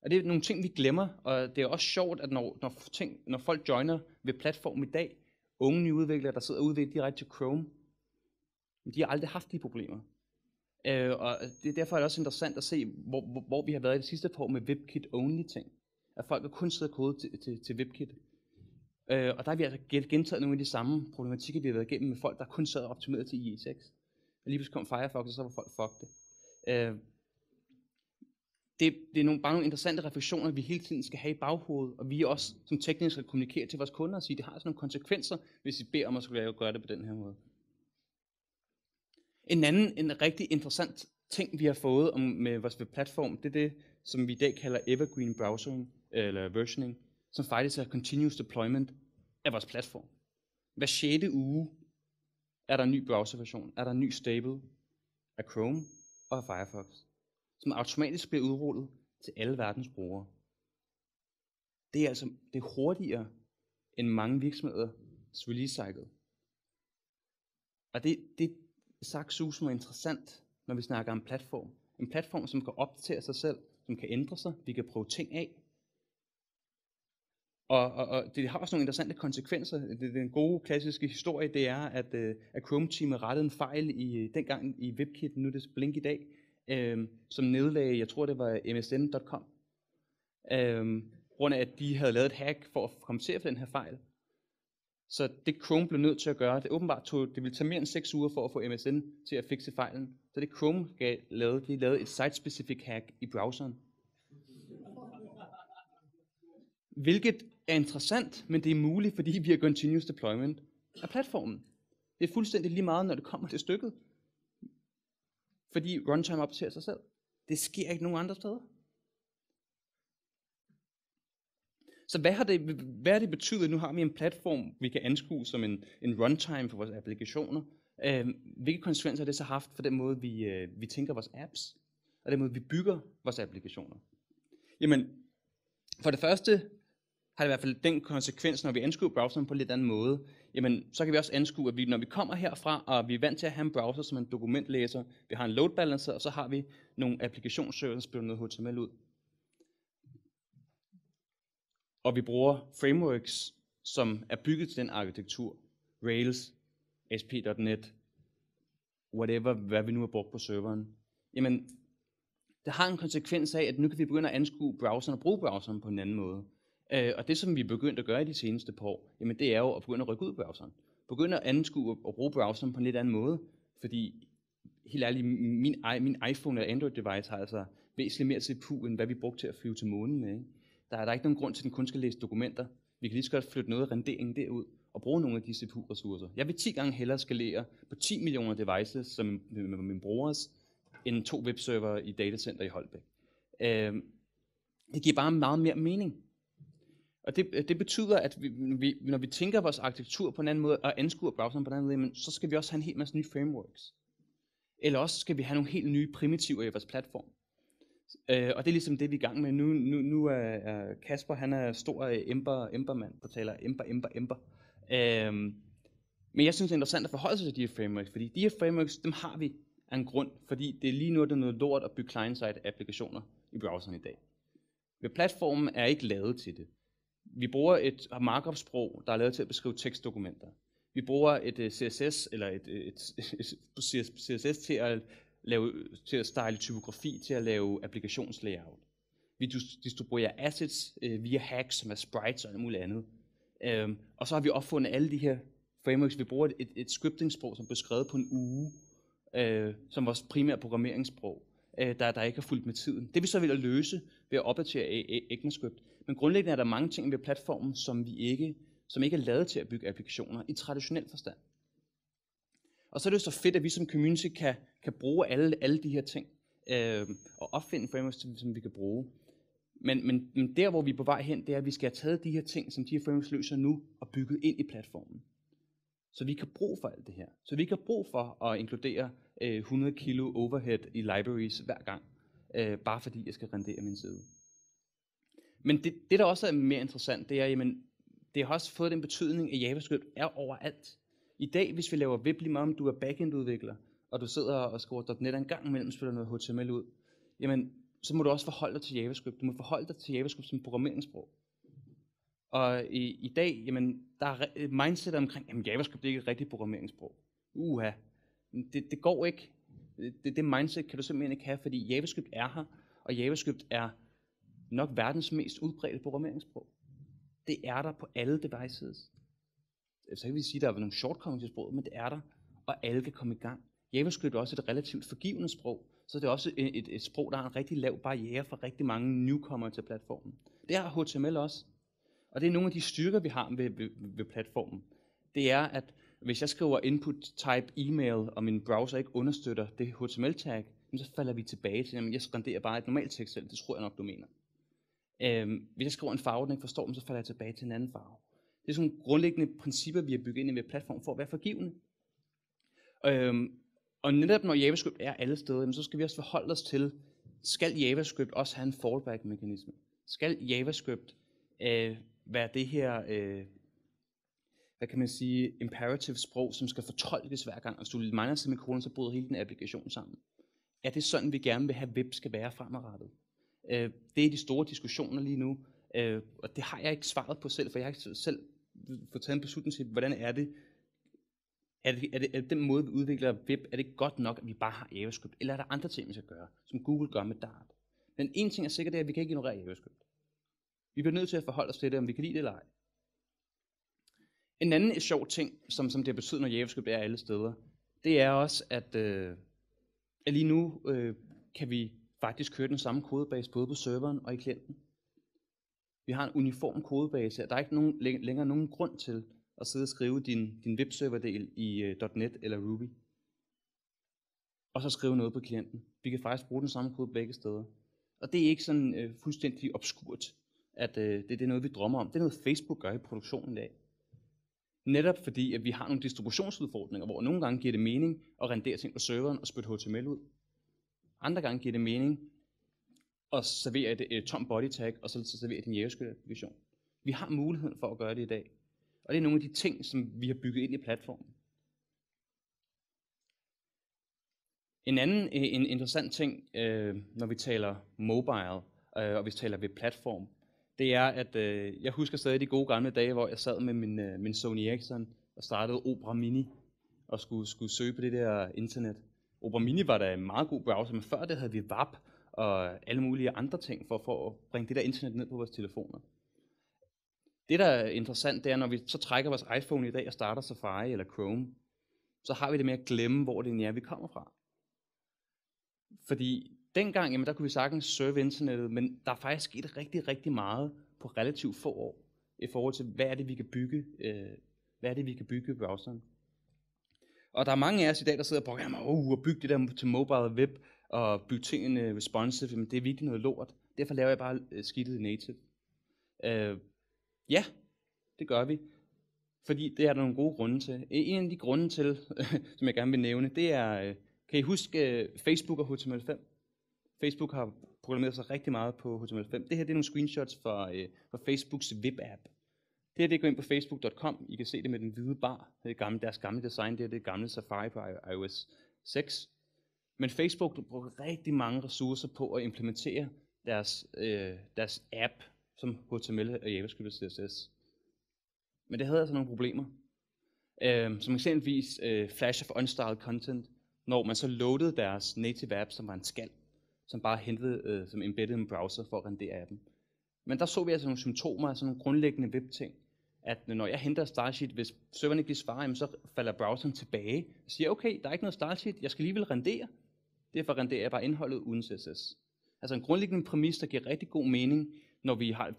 Og det er nogle ting, vi glemmer, og det er også sjovt, at når folk joiner ved platformen i dag, unge nye udviklere, der sidder og udvikler direkte til Chrome, de har aldrig haft de problemer. Og derfor er det også interessant at se, hvor vi har været i det sidste par år med WebKit-only ting. At folk har kun siddet og kodet til WebKit. Og der har vi altså gentaget nogle af de samme problematikker, vi har været igennem med folk, der kun sad og optimeret til IE6. Og lige pludselig kom Firefox, og så var folk fuck det. det er bare nogle interessante refleksioner, vi hele tiden skal have i baghovedet, og vi også som teknikere skal kommunikere til vores kunder og sige, at det har sådan nogle konsekvenser, hvis I beder om at skulle gøre det på den her måde. En rigtig interessant ting, vi har fået med vores platform, det er det, som vi i dag kalder evergreen browsing, eller versioning, som faktisk er continuous deployment af vores platform. Hver 6. uge er der en ny browserversion, er der en ny stable af Chrome og af Firefox, som automatisk bliver udrullet til alle verdens brugere. Det er hurtigere end mange virksomheders release cycle. Og det saftsuseme er interessant, når vi snakker om platform. En platform, som kan opdatere sig selv, som kan ændre sig, vi kan prøve ting af. Og det har også nogle interessante konsekvenser. Den gode klassiske historie, det er, at Chrome-teamet rettede en fejl dengang i WebKit, nu er det Blink i dag, som nedlagde, jeg tror det var msn.com, grund af at de havde lavet et hack for at kompensere for den her fejl. Så det Chrome blev nødt til at gøre, det åbenbart det ville tage mere end 6 uger for at få MSN til at fikse fejlen. Så det Chrome lavede et site-specific hack i browseren. Hvilket er interessant, men det er muligt, fordi vi har continuous deployment af platformen. Det er fuldstændig lige meget, når det kommer til stykket. Fordi runtime opdaterer sig selv. Det sker ikke nogen andre steder. Så hvad har det betydet? Nu har vi en platform, vi kan anskue som en runtime for vores applikationer. Hvilke konsekvenser har det så haft for den måde, vi tænker vores apps, og den måde, vi bygger vores applikationer? Jamen, for det første har det i hvert fald den konsekvens, når vi anskuer browseren på en lidt anden måde. Jamen, så kan vi også anskue, at når vi kommer herfra, og vi er vant til at have en browser som en dokumentlæser, vi har en load balancer, og så har vi nogle applikationsserver, der spiller noget HTML ud. Og vi bruger frameworks, som er bygget til den arkitektur. Rails, ASP.NET, whatever, hvad vi nu har brugt på serveren. Jamen, det har en konsekvens af, at nu kan vi begynde at anskue browseren og bruge browseren på en anden måde. Og det, som vi er begyndt at gøre i de seneste par år, jamen det er jo at begynde at rykke ud browseren. Begynde at anskue og bruge browseren på en lidt anden måde. Fordi, helt ærligt, min iPhone eller Android device har altså væsentligt mere CPU, end hvad vi brugte til at flyve til månen med. Ikke? Der er ikke nogen grund til, at den kun skal læse dokumenter. Vi kan lige så godt flytte noget af renderingen derud og bruge nogle af de CPU-ressourcer. Jeg vil 10 gange hellere skalere på 10 millioner devices, som med min brugers, end 2 webserver i datacenter i Holbæk. Det giver bare meget mere mening. Og det betyder, at når vi tænker vores arkitektur på en anden måde, og anskuer browseren på en anden måde, så skal vi også have en hel masse nye frameworks. Eller også skal vi have nogle helt nye primitiver i vores platform. Og det er ligesom det, vi er i gang med. Nu er Kasper, han er stor Ember-mand, der taler Ember. Men jeg synes, det er interessant at forholde sig til de her frameworks, fordi de her frameworks, dem har vi af en grund, fordi det er lige nu, der er noget lort at bygge client-side applikationer i browseren i dag. Men platformen er ikke lavet til det. Vi bruger et markup-sprog, der er lavet til at beskrive tekstdokumenter. Vi bruger et CSS eller et CSS til at style typografi, til at lave applikationslayout. Vi distribuerer assets via hacks, som er sprites og alt muligt andet. Og så har vi opfundet alle de her frameworks. Vi bruger et scripting-sprog, som blev skrevet på en uge, som vores primære programmeringssprog, der ikke har fulgt med tiden. Det vi så vil løse ved at opdatere ECMAScript. Men grundlæggende er der mange ting ved platformen, som ikke er lavet til at bygge applikationer i traditionel forstand. Og så er det så fedt, at vi som community kan bruge alle de her ting og opfinde frameworks, som vi kan bruge. Men der, hvor vi er på vej hen, det er, at vi skal have taget de her ting, som de her frameworks løser nu, og bygget ind i platformen. Så vi kan bruge for alt det her. Så vi kan bruge for at inkludere 100 kilo overhead i libraries hver gang, bare fordi jeg skal rendere min side. Men det der også er mere interessant, det er, jamen, det har også fået den betydning, at JavaScript er overalt. I dag, hvis vi laver web, lige meget om du er backend-udvikler, og du sidder og skriver .NET en gang imellem, spiller noget HTML ud, jamen, så må du også forholde dig til JavaScript. Du må forholde dig til JavaScript som programmeringssprog. Og i dag, jamen, der er et mindset omkring, jamen JavaScript er ikke et rigtigt programmeringssprog. Det går ikke. Det mindset kan du simpelthen ikke have, fordi JavaScript er her, og JavaScript er nok verdens mest udbredte programmeringssprog. Det er der på alle devices. Så kan vi sige, at der er nogle shortcomings i sproget, men det er der, og alle kan komme i gang. JavaScript er også et relativt forgivende sprog, så er det også et sprog, der har en rigtig lav barriere for rigtig mange newcomer til platformen. Det har HTML også. Og det er nogle af de styrker, vi har ved platformen. Det er, at hvis jeg skriver input type email, og min browser ikke understøtter det HTML-tag, så falder vi tilbage til, at jeg renderer bare et normalt tekst selv. Det tror jeg nok, du mener. Hvis jeg skriver en farve, den ikke forstår dem, så falder jeg tilbage til en anden farve. Det er sådan nogle grundlæggende principper, vi har bygget ind i platformen for at være forgivende. Og netop når JavaScript er alle steder, så skal vi også forholde os til, skal JavaScript også have en fallback-mekanisme? Skal JavaScript være det her, hvad kan man sige, imperative sprog, som skal fortolkes hver gang, og hvis du mangler semikolon, så bryder hele den applikation sammen? Er det sådan, vi gerne vil have web skal være fremadrettet? Det er de store diskussioner lige nu, og det har jeg ikke svaret på selv, for jeg har ikke selv fået taget en beslutning til, hvordan er det, er det den måde, vi udvikler web, er det godt nok, at vi bare har JavaScript, eller er der andre ting, vi skal gøre, som Google gør med Dart? Men en ting er sikkert, det er, at vi kan ikke ignorere JavaScript. Vi bliver nødt til at forholde os til det, om vi kan lide det eller ej. En anden sjov ting, som det betyder, når JavaScript er alle steder, det er også, at lige nu kan vi faktisk køre den samme kodebase både på serveren og i klienten. Vi har en uniform kodebase, og der er ikke længere nogen grund til at sidde og skrive din webserverdel i .NET eller Ruby, og så skrive noget på klienten. Vi kan faktisk bruge den samme kode begge steder. Og det er ikke sådan fuldstændig obskurt, at det er noget, vi drømmer om. Det er noget, Facebook gør i produktionen i dag. Netop fordi, at vi har nogle distributionsudfordringer, hvor nogle gange giver det mening at rendere ting på serveren og spytte HTML ud. Andre gange giver det mening at servere et tom body tag, og så servere din JavaScript-applikation. Vi har muligheden for at gøre det i dag. Og det er nogle af de ting, som vi har bygget ind i platformen. En anden interessant ting, når vi taler mobile, og vi taler ved platform, det er, at jeg husker stadig de gode gamle dage, hvor jeg sad med min Sony Ericsson og startede Opera Mini og skulle søge på det der internet. Opera Mini var da en meget god browser, men før det havde vi WAP og alle mulige andre ting for at bringe det der internet ned på vores telefoner. Det, der er interessant, det er, når vi så trækker vores iPhone i dag og starter Safari eller Chrome, så har vi det med at glemme, hvor det er, vi kommer fra. Fordi dengang, jamen, der kunne vi sagtens serve internettet, men der er faktisk sket rigtig, rigtig meget på relativt få år, i forhold til, hvad er det, vi kan bygge i browseren. Og der er mange af os i dag, der sidder og programmer og bygge det der til mobile web, og bygge tingene responsive, men det er virkelig noget lort. Derfor laver jeg bare skidtet i native. Ja, det gør vi. Fordi det er der nogle gode grunde til. En af de grunde til, som jeg gerne vil nævne, det er, kan I huske Facebook og HTML5? Facebook har programmeret sig rigtig meget på HTML5. Det her det er nogle screenshots fra Facebooks web-app. Det her det går ind på facebook.com. I kan se det med den hvide bar. Deres gamle design, det er det gamle Safari på iOS 6. Men Facebook bruger rigtig mange ressourcer på at implementere deres app som HTML og JavaScript og CSS. Men det havde altså nogle problemer. Som eksempelvis flash of unstyled content, når man så loadede deres native app, som var en skal, som bare hentede som embedded en browser for at rendere appen. Men der så vi altså nogle symptomer, altså nogle grundlæggende web-ting, at når jeg henter stylesheet, hvis serveren ikke svarer, så falder browseren tilbage og siger, okay, der er ikke noget stylesheet, jeg skal alligevel rendere. Derfor renderer jeg bare indholdet uden CSS. Altså en grundlæggende præmis, der giver rigtig god mening, når vi har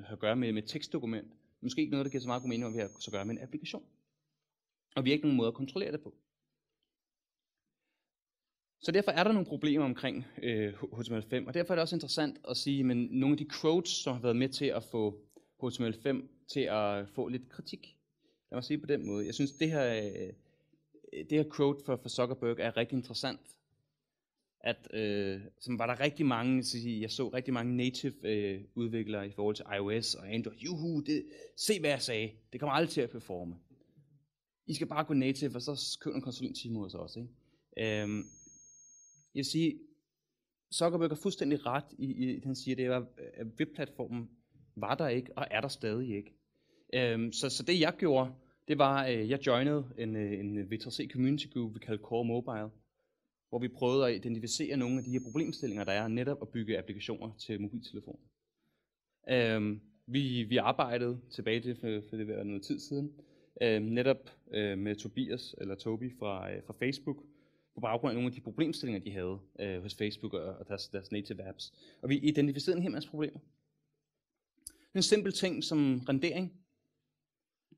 at gøre med et tekstdokument. Måske ikke noget, der giver så meget god mening, når vi har at gøre med en applikation. Og vi har ikke nogen måde at kontrollere det på. Så derfor er der nogle problemer omkring HTML5, og derfor er det også interessant at sige, at nogle af de quotes, som har været med til at få HTML5 til at få lidt kritik. Lad mig sige på den måde. Jeg synes, det her quote for Zuckerberg er rigtig interessant. Som var der rigtig mange, jeg så rigtig mange native udviklere i forhold til iOS og Android. Se hvad jeg sagde, det kommer aldrig til at performe. I skal bare gå native, og så køb en konsulenttime hos os. Ikke? Jeg vil sige, Zuckerberg har fuldstændig ret i han siger, at webplatformen var der ikke, og er der stadig ikke. Så det jeg gjorde, det var, at jeg joinede en V3C community group, vi kaldte Core Mobile, hvor vi prøvede at identificere nogle af de her problemstillinger, der er netop at bygge applikationer til mobiltelefoner. Vi arbejdede tilbage til, for det var noget tid siden, netop med Toby fra Facebook, på baggrund af nogle af de problemstillinger, de havde hos Facebook og deres native apps. Og vi identificerede en hel masse problemer. En simpel ting som rendering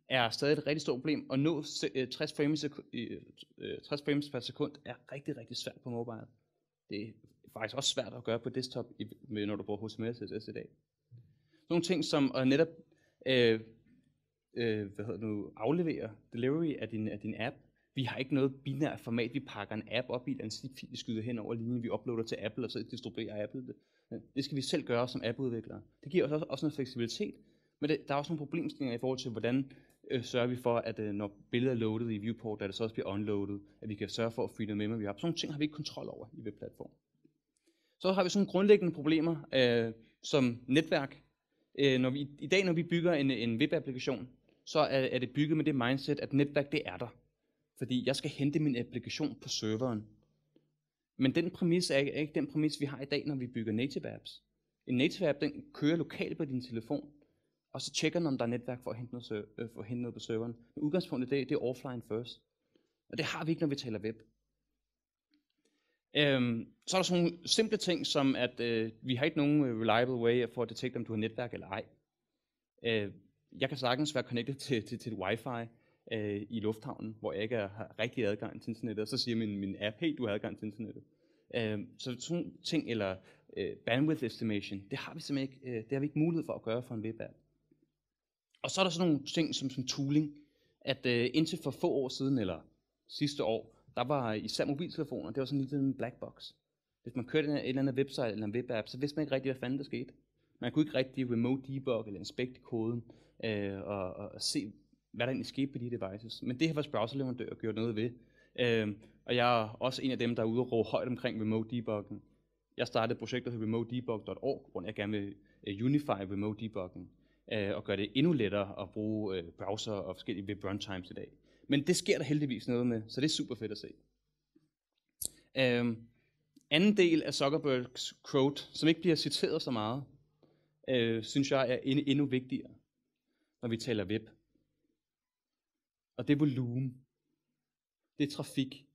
er stadig et rigtig stort problem. At nå 60 frames per sekund er rigtig, rigtig svært på mobile. Det er faktisk også svært at gøre på desktop, når du bruger HTML og CSS i dag. Nogle ting som at netop aflevere delivery af din app. Vi har ikke noget binært format, vi pakker en app op i, en fil, vi skyder hen over linjen, vi uploader til Apple, og så distribuerer Apple det. Det skal vi selv gøre som appudviklere. Det giver os også noget fleksibilitet, men der er også nogle problemstillinger i forhold til, hvordan sørger vi for, at når billeder er loadet i viewport, at det så også bliver unloadet, at vi kan sørge for at free noget memory up. Sådan nogle ting har vi ikke kontrol over i webplatform. Så har vi sådan nogle grundlæggende problemer som netværk. Når vi bygger en webapplikation, så er det bygget med det mindset, at netværk det er der. Fordi jeg skal hente min applikation på serveren. Men den præmis er ikke den præmis, vi har i dag, når vi bygger native apps. En native app, den kører lokalt på din telefon, og så tjekker den, om der er netværk for at hente noget på serveren. Men udgangspunktet det er offline first. Og det har vi ikke, når vi taler web. Så er der sådan nogle simple ting, som at vi har ikke nogen reliable way for at detekte, om du har netværk eller ej. Jeg kan sagtens være connected til et wifi i lufthavnen, hvor jeg ikke har rigtig adgang til internettet, og så siger min app, hey, du har adgang til internettet. Så sådan nogle ting, eller bandwidth estimation, det har vi simpelthen ikke, det har vi ikke mulighed for at gøre for en webapp. Og så er der sådan nogle ting som tooling, at indtil for få år siden, eller sidste år, der var især mobiltelefoner, det var sådan lidt en black box. Hvis man kørte et eller andet website eller en webapp, så vidste man ikke rigtig, hvad fanden der skete. Man kunne ikke rigtig remote debug eller inspect koden og se, hvad der egentlig skete på de devices. Men det har vores browserleverandør gjort noget ved. Og jeg er også en af dem, der er ude og råbe højt omkring remote debugging. Jeg startede et projekt, der hedder remotedebug.org, hvor jeg gerne vil unify remote debugging og gøre det endnu lettere at bruge browser og forskellige web runtimes i dag. Men det sker der heldigvis noget med, så det er super fedt at se. Anden del af Zuckerbergs quote, som ikke bliver citeret så meget, synes jeg er endnu vigtigere, når vi taler web. Og det er volumen. Det er trafik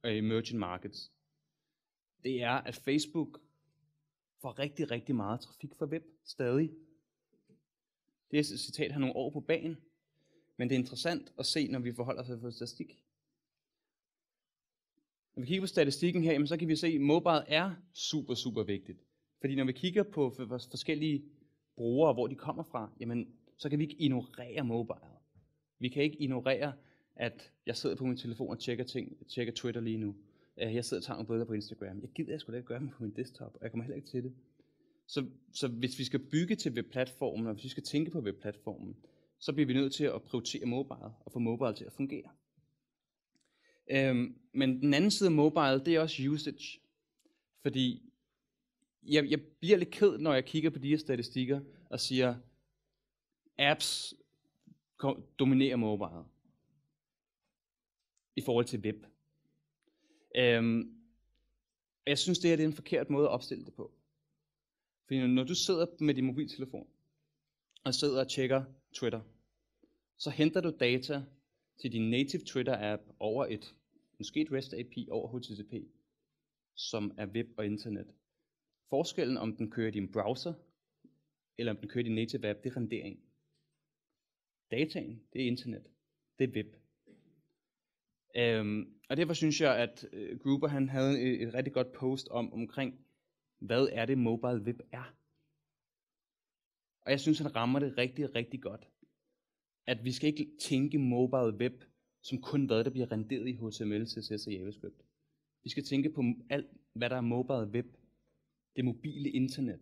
og emerging markets. Det er, at Facebook får rigtig, rigtig meget trafik fra web stadig. Det er et citat, har nogle år på bagen, men det er interessant at se, når vi forholder os til statistik. Når vi kigger på statistikken her, så kan vi se, at mobile er super, super vigtigt. Fordi når vi kigger på forskellige brugere, hvor de kommer fra, jamen, så kan vi ikke ignorere mobile. Vi kan ikke ignorere, at jeg sidder på min telefon og tjekker Twitter lige nu. Jeg sidder og tager nogle billeder på Instagram. Jeg gider sgu da ikke gøre det på min desktop, og jeg kommer heller ikke til det. Så hvis vi skal bygge til webplatformen, og hvis vi skal tænke på webplatformen, så bliver vi nødt til at prioritere mobile, og få mobile til at fungere. Men den anden side af mobile, det er også usage. Fordi jeg bliver lidt ked, når jeg kigger på de her statistikker, og siger, apps dominerer mobile i forhold til web. Jeg synes, det her det er en forkert måde at opstille det på. Fordi når du sidder med din mobiltelefon, og sidder og tjekker Twitter, så henter du data til din native Twitter-app over måske et REST API over HTTP, som er web og internet. Forskellen om den kører i din browser, eller om den kører i din native app, det er rendering. Dataen, det er internet. Det er web. Og derfor synes jeg, at Gruber han havde et rigtig godt post omkring, hvad er det mobile web er. Og jeg synes, han rammer det rigtig, rigtig godt. At vi skal ikke tænke mobile web som kun hvad der bliver renderet i HTML, CSS og JavaScript. Vi skal tænke på alt, hvad der er mobile web. Det mobile internet.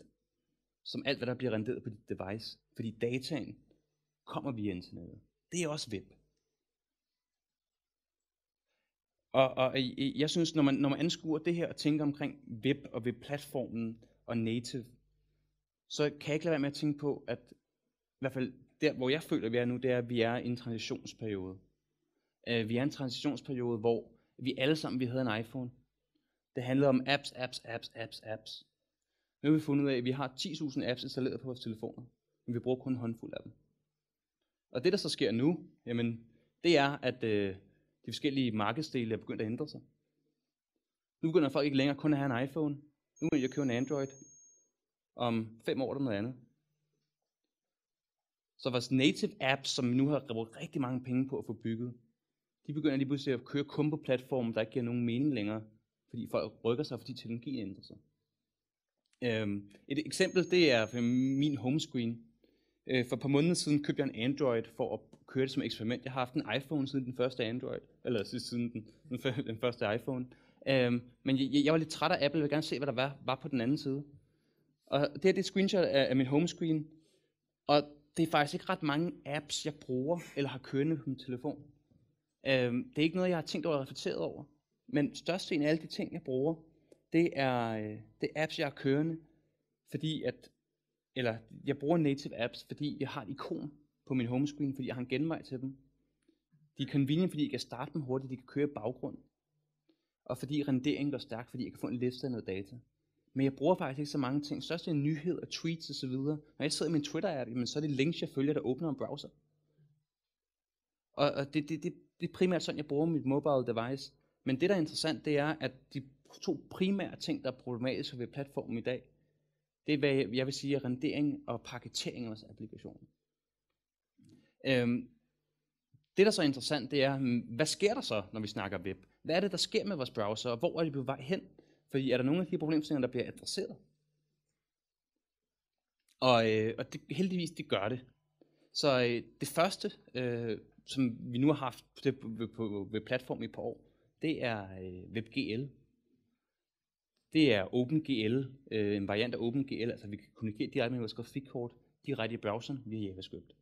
Som alt, hvad der bliver renderet på dit device. Fordi dataen kommer via internettet. Det er også web. Og jeg synes, når man anskuer det her og tænker omkring web og webplatformen og native, så kan jeg ikke lade være med at tænke på, at i hvert fald der, hvor jeg føler, vi er nu, det er, at vi er i en transitionsperiode. Vi er i en transitionsperiode, hvor vi alle sammen vi havde en iPhone. Det handlede om apps. Nu har vi fundet ud af, at vi har 10.000 apps installeret på vores telefoner, men vi bruger kun en håndfuld af dem. Og det, der så sker nu, jamen, det er, at de forskellige markedsdele er begyndt at ændre sig. Nu begynder folk ikke længere kun at have en iPhone. Nu må jeg købe en Android. Om 5 år er der noget andet. Så vores native apps, som vi nu har brugt rigtig mange penge på at få bygget, de begynder lige pludselig at køre kun på platformen, der ikke giver nogen mening længere, fordi folk rykker sig, fordi teknologien ændrer sig. Et eksempel, det er min homescreen. For et par måneder siden købte jeg en Android for at køre det som eksperiment. Jeg har haft en iPhone siden den første Android, eller siden den første iPhone. Men jeg var lidt træt af Apple, jeg ville gerne se, hvad der var på den anden side. Og det her det er et screenshot af min homescreen. Og det er faktisk ikke ret mange apps, jeg bruger eller har kørende på min telefon. Det er ikke noget, jeg har tænkt over og reflekteret over. Men størstedelen af alle de ting, jeg bruger, det er apps, jeg har kørende, fordi jeg bruger native apps, fordi jeg har et ikon på min homescreen, fordi jeg har en genvej til dem. De er convenient, fordi jeg kan starte dem hurtigt, de kan køre i baggrund. Og fordi renderingen går stærkt, fordi jeg kan få en liste af noget data. Men jeg bruger faktisk ikke så mange ting. Størst er nyheder, tweets osv. Når jeg sidder i min Twitter-app, så er det links, jeg følger, der åbner en browser. Og det er primært sådan, jeg bruger mit mobile device. Men det, der er interessant, det er, at de 2 primære ting, der er problematiske ved platformen i dag, det er, hvad jeg vil sige, er rendering og paketering af vores applikationer. Det, der så er interessant, det er, hvad sker der så, når vi snakker web? Hvad er det, der sker med vores browser, og hvor er de på vej hen? Fordi er der nogle af de problemstillinger, der bliver adresseret? Og heldigvis, det gør det. Så det første, som vi nu har haft ved platformen i et par år, det er WebGL. Det er OpenGL, en variant af OpenGL, altså vi kan kommunikere direkte med vores grafikkort direkte i browseren via JavaScript.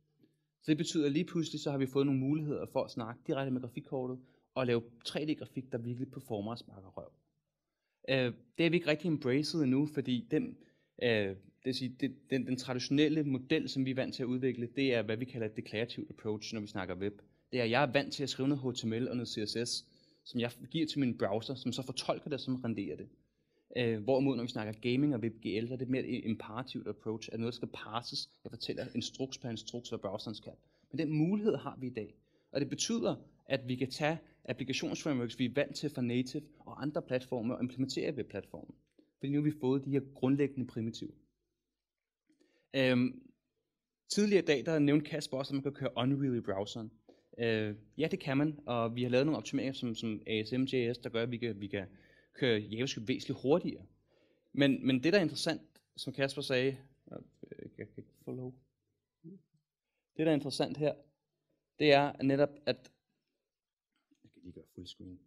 Så det betyder, at lige pludselig så har vi fået nogle muligheder for at snakke direkte med grafikkortet og lave 3D-grafik, der virkelig performer og sparker røv. Det er vi ikke rigtig embraced endnu, fordi den traditionelle model, som vi er vant til at udvikle, det er, hvad vi kalder et declarative approach, når vi snakker web. Det er, at jeg er vant til at skrive noget HTML og noget CSS, som jeg giver til min browser, som så fortolker det, som renderer det. Hvorimod, når vi snakker gaming og WebGL, så er det mere et imperativt approach, at noget skal parses. Jeg fortæller instruks per instruks, hvad browseren skal. Men den mulighed har vi i dag. Og det betyder, at vi kan tage applikationsframeworks, vi er vant til fra native og andre platforme og implementere ved platformen. Fordi nu har vi fået de her grundlæggende primitiver. Tidligere i dag, der nævnte Kasper også, at man kan køre Unreal i browseren. Ja, det kan man, og vi har lavet nogle optimeringer som ASM.js, der gør, at vi kan køre JavaScript væsentligt hurtigere. Men det, der er interessant, som Kasper sagde, jeg kan ikke få lov. Det, der er interessant her, det er netop, at jeg kan lige gøre fullscreen.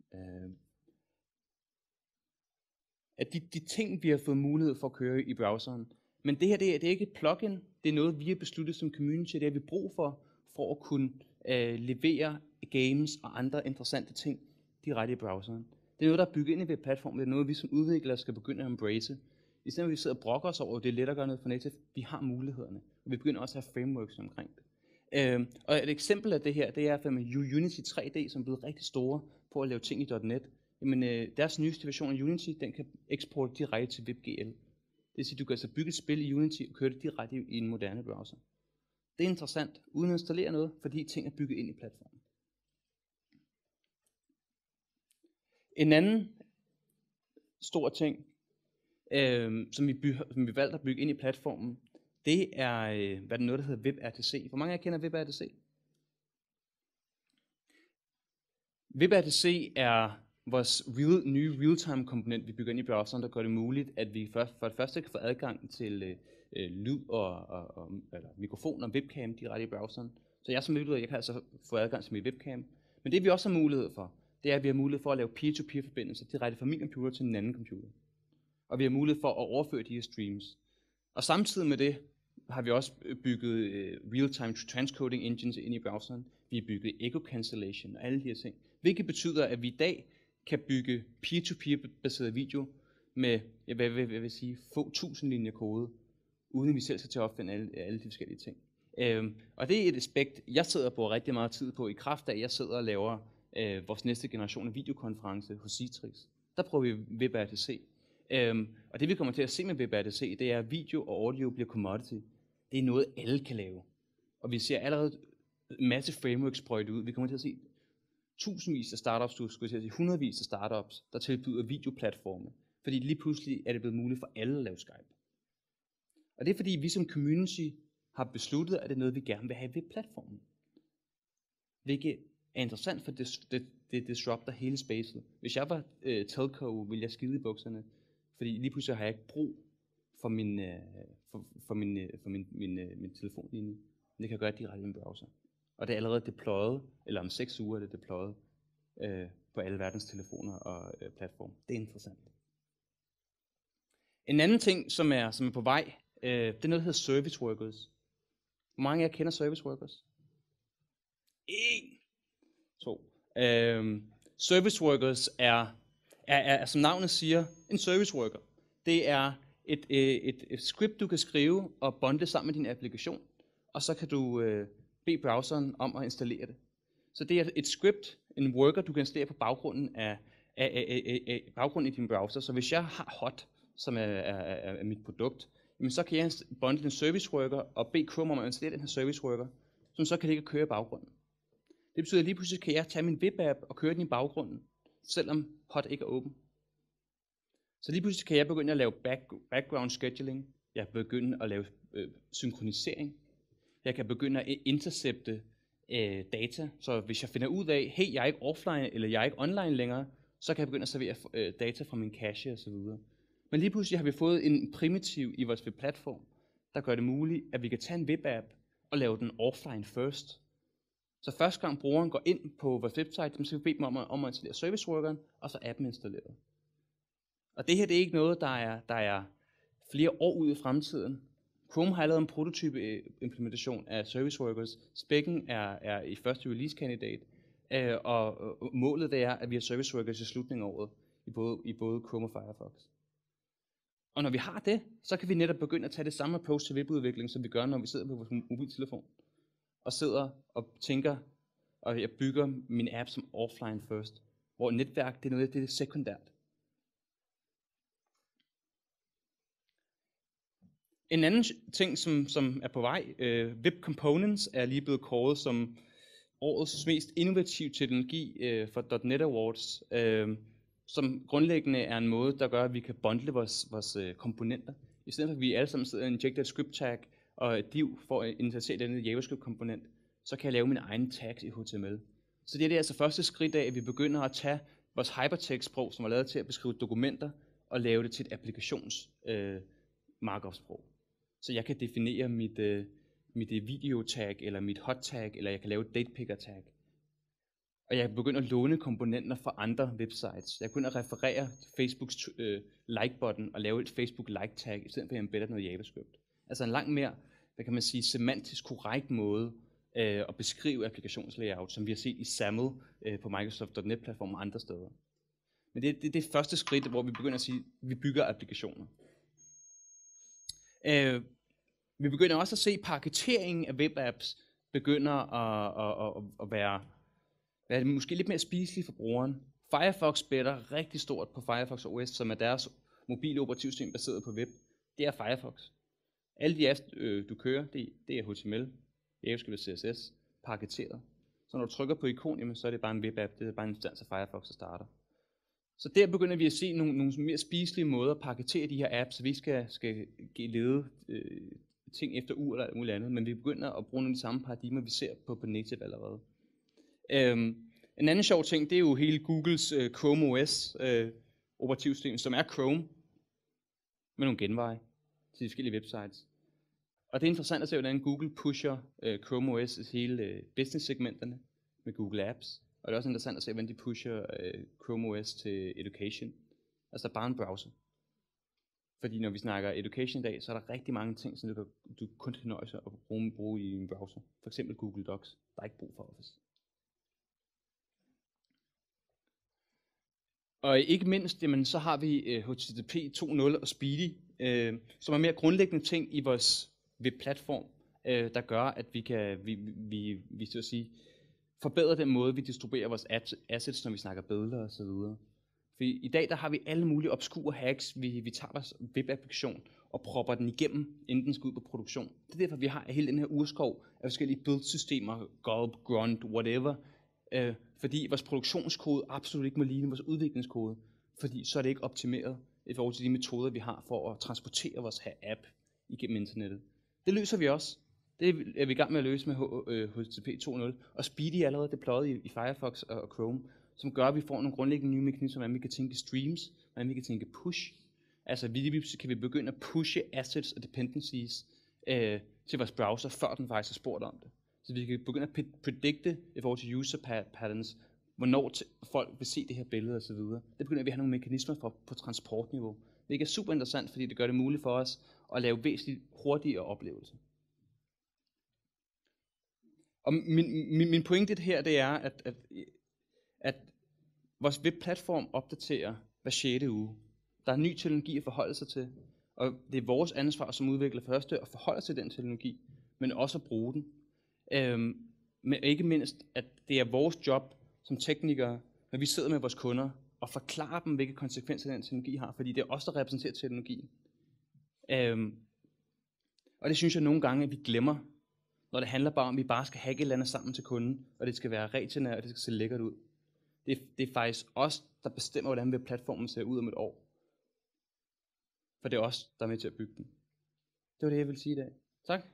At de ting, vi har fået mulighed for at køre i browseren, men det her, det er ikke et plugin, det er noget, vi har besluttet som community, det har vi brug for at kunne levere games og andre interessante ting direkte i browseren. Det er noget, der er bygget ind i webplatformen, det er noget, vi som udviklere skal begynde at embrace. I stedet for at vi sidder og brokker os over, at det er let at gøre noget for native, vi har mulighederne, og vi begynder også at have frameworks omkring det. Og et eksempel af det her, det er med Unity 3D, som er blevet rigtig store på at lave ting i .NET. Jamen, deres nyeste version af Unity, den kan eksportere direkte til WebGL. Det vil sige, at du kan altså bygge et spil i Unity og køre det direkte i en moderne browser. Det er interessant, uden at installere noget, fordi ting er bygget ind i platformen. En anden stor ting, som vi valgte at bygge ind i platformen, det er, hvad der noget, der hedder WebRTC. Hvor mange af jer kender WebRTC? WebRTC er vores nye real-time komponent, vi bygger ind i browseren, der gør det muligt, at vi for det første kan få adgang til lyd eller mikrofon og webcam direkte i browseren. Så jeg som udvikler, jeg kan altså få adgang til mit webcam. Men det vi også har mulighed for, det er, at vi har mulighed for at lave peer-to-peer forbindelser direkte fra min computer til en anden computer. Og vi har mulighed for at overføre de her streams. Og samtidig med det har vi også bygget real-time transcoding engines ind i browseren. Vi har bygget echo cancellation og alle de her ting. Hvilket betyder, at vi i dag kan bygge peer-to-peer baseret video med, hvad vil sige, få 1000 linjer kode, uden at vi selv skal til at opfinde alle de forskellige ting. Og det er et aspekt, jeg sidder på rigtig meget tid på, i kraft af, at jeg sidder og laver vores næste generation af videokonference hos Citrix. Der prøver vi WebRTC. Og det vi kommer til at se med WebRTC, det er, at video og audio bliver commodity. Det er noget, alle kan lave. Og vi ser allerede en masse frameworks sprøjt ud. Vi kommer til at se tusindvis af startups, hundredvis af startups, der tilbyder videoplatforme. Fordi lige pludselig er det blevet muligt for alle at lave Skype. Og det er fordi, vi som community har besluttet, at det er noget, vi gerne vil have ved platformen. Hvilket er interessant, for det disrupter hele spacet. Hvis jeg var telco, ville jeg skide i bukserne. Fordi lige pludselig har jeg ikke brug for min telefonlinje. Men det kan jeg gøre direkte i min browser. Og det er allerede deployet, eller om 6 uger er det deployet på alle verdens telefoner og platforme. Det er interessant. En anden ting, som er på vej, det er noget, der hedder service workers. Hvor mange af jer kender service workers? 1, 2. Service workers er, som navnet siger, en service worker. Det er et script, du kan skrive og bonde sammen med din applikation, og så kan du bede browseren om at installere det. Så det er et script, en worker, du kan installere på baggrunden baggrunden i din browser. Så hvis jeg har Hot, som er mit produkt, jamen så kan jeg bonde en service worker og bede Chrome om at installere den her service worker, som så kan ligge og køre i baggrunden. Det betyder, at lige pludselig kan jeg tage min web-app og køre den i baggrunden, selvom Hot ikke er åben. Så lige pludselig kan jeg begynde at lave background scheduling. Jeg kan begynde at lave synkronisering. Jeg kan begynde at intercepte data. Så hvis jeg finder ud af, hey, jeg er ikke offline, eller jeg er ikke online længere, så kan jeg begynde at servere data fra min cache osv. Men lige pludselig har vi fået en primitiv i vores webplatform, der gør det muligt, at vi kan tage en webapp og lave den offline first. Så første gang brugeren går ind på vores website, så vi bede dem om at installere service workeren, og så appen installeret. Og det her, det er ikke noget, der er flere år ude i fremtiden. Chrome har lavet en prototype implementation af service workers. Spækken er i første release candidate, og målet det er, at vi har service workers i slutningen af året i både Chrome og Firefox. Og når vi har det, så kan vi netop begynde at tage det samme approach til webudvikling, som vi gør, når vi sidder på vores mobiltelefon og sidder og tænker, og jeg bygger min app som offline first, hvor netværk det er noget, det er sekundært. En anden ting, som er på vej, Web Components er lige blevet kåret som årets mest innovative teknologi for .NET Awards, som grundlæggende er en måde, der gør, at vi kan bundle vores komponenter. I stedet for at vi alle sammen sidder og injecter et script tag og et div for at insertere denne JavaScript-komponent, så kan jeg lave mine egne tags i HTML. Så det er altså første skridt af, at vi begynder at tage vores hypertext-sprog, som er lavet til at beskrive dokumenter, og lave det til et applikations markup-sprog. Så jeg kan definere mit video-tag, eller mit hot-tag, eller jeg kan lave et date-picker-tag. Og jeg kan begynde at låne komponenter fra andre websites. Jeg kan begynde at referere Facebooks like-button og lave et Facebook like-tag, i stedet for at embedde noget JavaScript. Altså en langt mere, hvad kan man sige, semantisk korrekt måde at beskrive applikationslayout, som vi har set i SAML på Microsoft.NET-platformen og andre steder. Men det er det første skridt, hvor vi begynder at sige, at vi bygger applikationer. Vi begynder også at se, at paketeringen af webapps begynder at være måske lidt mere spiselig for brugeren. Firefox bætter rigtig stort på Firefox OS, som er deres mobile operativsystem baseret på web. Det er Firefox. Alle de apps, du kører, det er HTML, JavaScript og CSS, paketeret. Så når du trykker på ikon, jamen, så er det bare en webapp, det er bare en instans af Firefox, der starter. Så der begynder vi at se nogle mere spiselige måder at paketere de her apps, så vi ikke skal lede ting efter uger eller muligt andet, men vi begynder at bruge nogle af de samme paradigmer, vi ser på native allerede. En anden sjov ting, det er jo hele Googles Chrome OS operativsystem, som er Chrome, med nogle genveje til de forskellige websites. Og det er interessant at se, hvordan Google pusher Chrome OS hele business-segmenterne med Google Apps. Og det er også interessant at se, hvordan de pusher Chrome OS til education. Altså bare en browser. Fordi når vi snakker education i dag, så er der rigtig mange ting, som du kun kan nøjes at bruge i en browser. For eksempel Google Docs. Der er ikke brug for Office. Og ikke mindst, jamen, så har vi HTTP 2.0 og Speedy, som er mere grundlæggende ting i vores webplatform, der gør, at vi kan så at sige, forbedre den måde, vi distribuerer vores assets, når vi snakker billeder og så videre. For i dag der har vi alle mulige obskure hacks. Vi tager vores webapplikation og propper den igennem, inden den skal ud på produktion. Det er derfor, vi har hele den her urskov af forskellige build-systemer, Gulp, Grunt, whatever, Fordi vores produktionskode absolut ikke må ligne vores udviklingskode, fordi så er det ikke optimeret i forhold til de metoder, vi har for at transportere vores her app igennem internettet. Det løser vi også. Det er vi i gang med at løse med HTTP 2.0, og Speedy er allerede deployet i Firefox og Chrome, som gør, at vi får nogle grundlæggende nye mekanismer, hvordan vi kan tænke streams, hvordan vi kan tænke push. Altså kan vi begynde at pushe assets og dependencies til vores browser, før den faktisk har spurgt om det. Så vi kan begynde at predikte i forhold til user patterns, hvornår folk vil se det her billede osv. Det begynder vi at have nogle mekanismer for på transportniveau. Det er super interessant, fordi det gør det muligt for os at lave væsentligt hurtigere oplevelser. Og min pointe her, det er, at vores webplatform opdaterer hver 6. uge. Der er ny teknologi at forholde sig til, og det er vores ansvar som udvikler først at forholde sig til den teknologi, men også at bruge den. Men ikke mindst, at det er vores job som teknikere, når vi sidder med vores kunder, og forklare dem, hvilke konsekvenser den teknologi har, fordi det er os, der repræsenterer teknologien. Og det synes jeg nogle gange, at vi glemmer, når det handler bare om, at vi bare skal hacke et eller andet sammen til kunden, og det skal være retinært, og det skal se lækkert ud. Det er faktisk os, der bestemmer, hvordan platformen ser ud om et år. For det er os, der er med til at bygge den. Det var det, jeg ville sige i dag. Tak.